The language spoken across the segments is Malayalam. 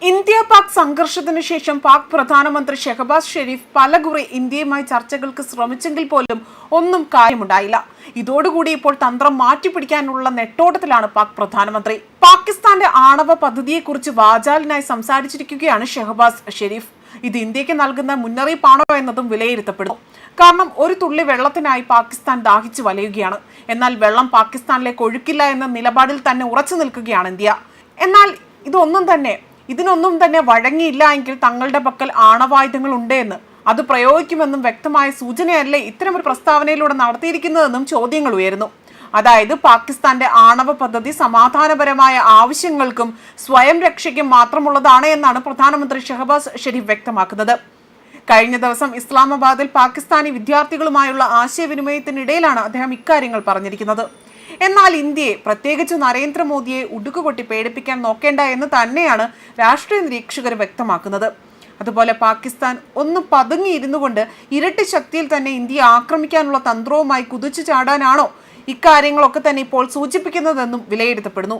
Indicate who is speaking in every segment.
Speaker 1: ഇന്ത്യ പാക് സംഘർഷത്തിനു ശേഷം പാക് പ്രധാനമന്ത്രി ഷെഹബാസ് ഷെരീഫ് പലകുറി ഇന്ത്യയുമായി ചർച്ചകൾക്ക് ശ്രമിച്ചെങ്കിൽ പോലും ഒന്നും കാര്യമുണ്ടായില്ല. ഇതോടുകൂടി ഇപ്പോൾ തന്ത്രം മാറ്റിപ്പിടിക്കാനുള്ള നെട്ടോട്ടത്തിലാണ് പാക് പ്രധാനമന്ത്രി. പാകിസ്ഥാന്റെ ആണവ പദ്ധതിയെക്കുറിച്ച് വാചാലിനായി സംസാരിച്ചിരിക്കുകയാണ് ഷെഹബാസ് ഷെരീഫ്. ഇത് ഇന്ത്യക്ക് നൽകുന്ന മുന്നറിയിപ്പാണോ എന്നതും വിലയിരുത്തപ്പെടുന്നു. കാരണം ഒരു തുള്ളി വെള്ളത്തിനായി പാകിസ്ഥാൻ ദാഹിച്ചു വലയുകയാണ്. എന്നാൽ വെള്ളം പാകിസ്ഥാനിലേക്ക് ഒഴുക്കില്ല എന്ന നിലപാടിൽ തന്നെ ഉറച്ചു നിൽക്കുകയാണ് ഇന്ത്യ. എന്നാൽ ഇതിനൊന്നും തന്നെ വഴങ്ങിയില്ല എങ്കിൽ തങ്ങളുടെ പക്കൽ ആണവായുധങ്ങൾ ഉണ്ട് എന്ന് അത് പ്രയോഗിക്കുമെന്നും വ്യക്തമായ സൂചനയല്ലേ ഇത്തരമൊരു പ്രസ്താവനയിലൂടെ നടത്തിയിരിക്കുന്നതെന്നും ചോദ്യങ്ങൾ ഉയരുന്നു. അതായത് പാകിസ്ഥാന്റെ ആണവ പദ്ധതി സമാധാനപരമായ ആവശ്യങ്ങൾക്കും സ്വയം രക്ഷയ്ക്കും മാത്രമുള്ളതാണ് എന്നാണ് പ്രധാനമന്ത്രി ഷെഹബാസ് ഷെരീഫ് വ്യക്തമാക്കുന്നത്. കഴിഞ്ഞ ദിവസം ഇസ്ലാമാബാദിൽ പാകിസ്ഥാനി വിദ്യാർത്ഥികളുമായുള്ള ആശയവിനിമയത്തിനിടയിലാണ് അദ്ദേഹം ഇക്കാര്യങ്ങൾ പറഞ്ഞിരിക്കുന്നത്. എന്നാൽ ഇന്ത്യയെ, പ്രത്യേകിച്ച് നരേന്ദ്രമോദിയെ ഉടുക്കുകൊട്ടി പേടിപ്പിക്കാൻ നോക്കേണ്ട എന്ന് തന്നെയാണ് രാഷ്ട്രീയ നിരീക്ഷകർ വ്യക്തമാക്കുന്നത്. അതുപോലെ പാകിസ്ഥാൻ ഒന്ന് പതുങ്ങിയിരുന്നു കൊണ്ട് ഇരട്ടി ശക്തിയിൽ തന്നെ ഇന്ത്യയെ ആക്രമിക്കാനുള്ള തന്ത്രവുമായി കുതിച്ചു ചാടാനാണോ ഇക്കാര്യങ്ങളൊക്കെ തന്നെ ഇപ്പോൾ സൂചിപ്പിക്കുന്നതെന്നും വിലയിരുത്തപ്പെടുന്നു.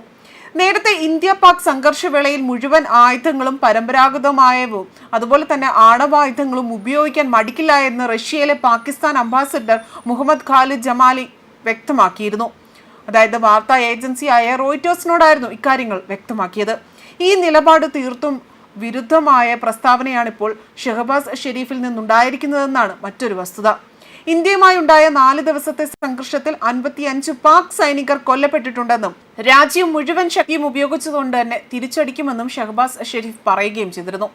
Speaker 1: നേരത്തെ ഇന്ത്യ പാക് സംഘർഷവേളയിൽ മുഴുവൻ ആയുധങ്ങളും പരമ്പരാഗതമായവും അതുപോലെ തന്നെ ആണവായുധങ്ങളും ഉപയോഗിക്കാൻ മടിക്കില്ല എന്ന് റഷ്യയിലെ പാകിസ്ഥാൻ അംബാസിഡർ മുഹമ്മദ് ഖാലിദ് ജമാലി വ്യക്തമാക്കിയിരുന്നു. അതായത് വാർത്താ ഏജൻസിയായ റോയിറ്റേഴ്സിനോടായിരുന്നു ഇക്കാര്യങ്ങൾ വ്യക്തമാക്കിയത്. ഈ നിലപാട് തീർത്തും വിരുദ്ധമായ പ്രസ്താവനയാണ് ഇപ്പോൾ ഷെഹബാസ് ഷെരീഫിൽ നിന്നുണ്ടായിരിക്കുന്നതെന്നാണ് മറ്റൊരു വസ്തുത. ഇന്ത്യയുമായി ഉണ്ടായ 4 ദിവസത്തെ സംഘർഷത്തിൽ 55 പാക് സൈനികർ കൊല്ലപ്പെട്ടിട്ടുണ്ടെന്നും രാജ്യം മുഴുവൻ ശക്തിയും ഉപയോഗിച്ചതുകൊണ്ട് തന്നെ തിരിച്ചടിക്കുമെന്നും ഷെഹബാസ് ഷെരീഫ് പറയുകയും ചെയ്തിരുന്നു.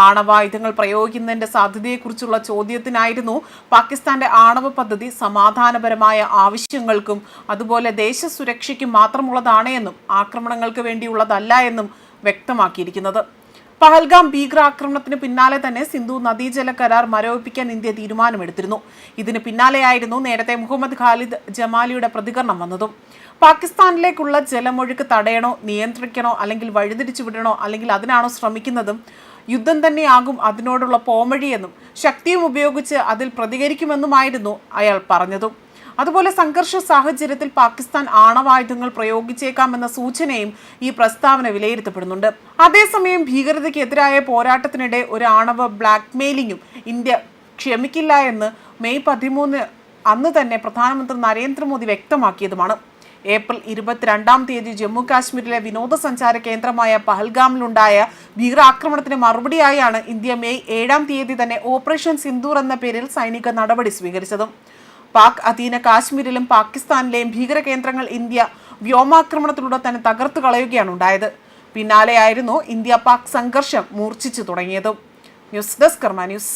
Speaker 1: ആണവായുധങ്ങൾ പ്രയോഗിക്കുന്നതിന്റെ സാധ്യതയെക്കുറിച്ചുള്ള ചോദ്യത്തിനായിരുന്നു പാകിസ്ഥാന്റെ ആണവ പദ്ധതി സമാധാനപരമായ ആവശ്യങ്ങൾക്കും അതുപോലെ ദേശസുരക്ഷയ്ക്കും മാത്രമുള്ളതാണ് എന്നും ആക്രമണങ്ങൾക്ക് വേണ്ടിയുള്ളതല്ല എന്നും വ്യക്തമാക്കിയിരിക്കുന്നത്. പഹൽഗാം ഭീകരാക്രമണത്തിന് പിന്നാലെ തന്നെ സിന്ധു നദീജല കരാർ മരവിപ്പിക്കാൻ ഇന്ത്യ തീരുമാനമെടുത്തിരുന്നു. ഇതിന് പിന്നാലെയായിരുന്നു നേരത്തെ മുഹമ്മദ് ഖാലിദ് ജമാലിയുടെ പ്രതികരണം വന്നതും. പാകിസ്ഥാനിലേക്കുള്ള ജലമൊഴുക്ക് തടയണോ, നിയന്ത്രിക്കണോ, അല്ലെങ്കിൽ വഴിതിരിച്ചു വിടണോ, അല്ലെങ്കിൽ അതിനാണോ ശ്രമിക്കുന്നതും യുദ്ധം തന്നെയാകും അതിനോടുള്ള പോംവഴിയെന്നും ശക്തിയും ഉപയോഗിച്ച് അതിൽ പ്രതികരിക്കുമെന്നുമായിരുന്നു അയാൾ പറഞ്ഞതും. അതുപോലെ സംഘർഷ സാഹചര്യത്തിൽ പാകിസ്ഥാൻ ആണവായുധങ്ങൾ പ്രയോഗിച്ചേക്കാമെന്ന സൂചനയും ഈ പ്രസ്താവന വിലയിരുത്തപ്പെടുന്നുണ്ട്. അതേസമയം ഭീകരതയ്ക്ക് എതിരായ പോരാട്ടത്തിനിടെ ഒരു ആണവ ബ്ലാക്ക്മെയിലിംഗും ഇന്ത്യ ക്ഷമിക്കില്ല എന്ന് മെയ് 13 അന്ന് തന്നെ പ്രധാനമന്ത്രി നരേന്ദ്രമോദി വ്യക്തമാക്കിയതുമാണ്. ഏപ്രിൽ 22 ജമ്മു കാശ്മീരിലെ വിനോദസഞ്ചാര കേന്ദ്രമായ പഹൽഗാമിലുണ്ടായ ഭീകരാക്രമണത്തിന് മറുപടിയായാണ് ഇന്ത്യ മെയ് 7 തന്നെ ഓപ്പറേഷൻ സിന്ദൂർ എന്ന പേരിൽ സൈനിക നടപടി സ്വീകരിച്ചതും. പാക് അധീന കാശ്മീരിലും പാകിസ്ഥാനിലെയും ഭീകര കേന്ദ്രങ്ങൾ ഇന്ത്യ വ്യോമാക്രമണത്തിലൂടെ തന്നെ തകർത്തു കളയുകയാണ് ഉണ്ടായത്. പിന്നാലെയായിരുന്നു ഇന്ത്യ പാക് സംഘർഷം മൂർച്ഛിച്ചു തുടങ്ങിയതും. ന്യൂസ് ഡെസ്ക് കർമ്മ ന്യൂസ്.